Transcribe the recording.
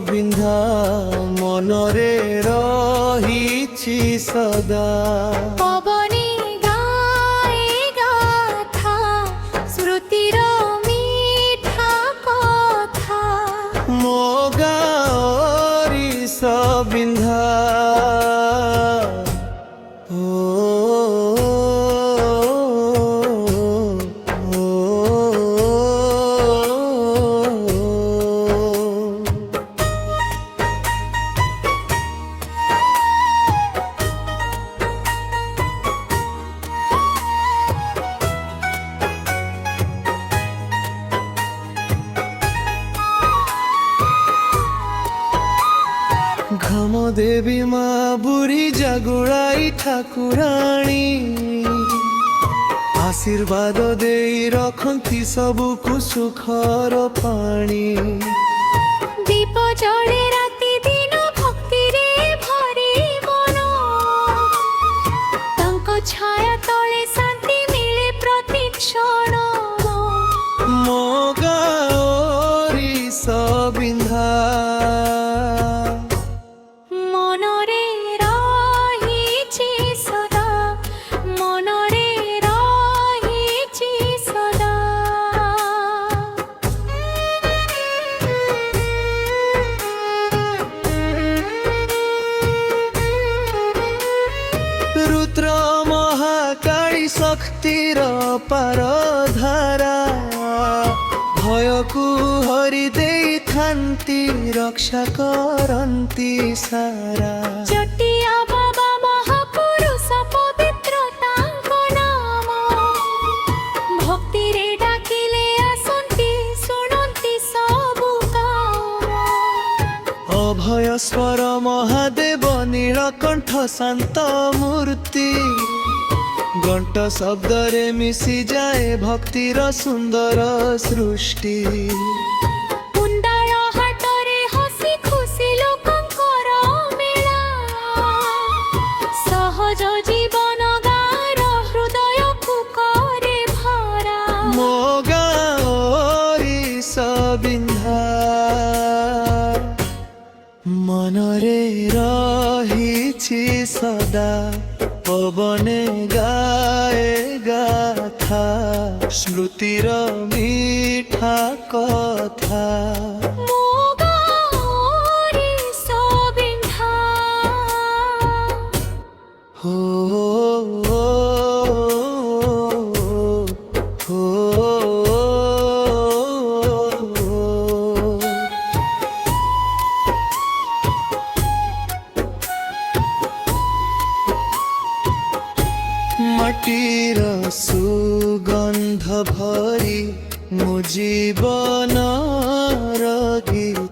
বিন্ধা মনরে রহিছি সদা পবনে গায়ে গাথা শ্রুতির মিঠা কথা মোগারি বিন্ধা ঘম দেবী মা বুড়ি জাগুড়াই ঠাকুরাণী আশীর্বাদ দেই রখন্তি সবুকু সুখর পাণী দীপ জলে রাতি দিন ভক্তিরে ভরে মন তাঙ্ক ছায়া তলে শান্তি মিলে প্রতি ক্ষণ মোগারি বিন্ধা মনরে রহিছি সদা মনরে রহিছি সদা রুদ্র মহাকালী শক্তির পারধারা ভয়কু হরি ଦେଇଥାନ୍ତି রক্ষা করন্তি সারা জটিয়া বাবা মহাপুরুষ পবিত্র তাঙ্ক নাম ভক্তিরে ডাকিলে আসন্তি শুণন্তি সবু কাম অভয়স্বর মহাদেব নীলকণ্ঠ শান্ত মূর্তি ঘণ্ট শব্দরে মিশি যায় ভক্তির সুন্দর সৃষ্টি কুণ্ডাଳ ହାଟରେ ହସି ଖୁସି ଲୋକଙ୍କର ମେଳା ସହଜ ଜୀବନ ଗାଁର ହୃଦୟକୁ କରେ ଭରା ମୋଗାରି ବିନ୍ଧା মনরে রহিছি সদা পবনে গায়ে গাথা স্মৃতির মিঠা কথা মোগারি সবিন্ধা হো মাটির সুগন্ধ ভরি মো জীবনর গীত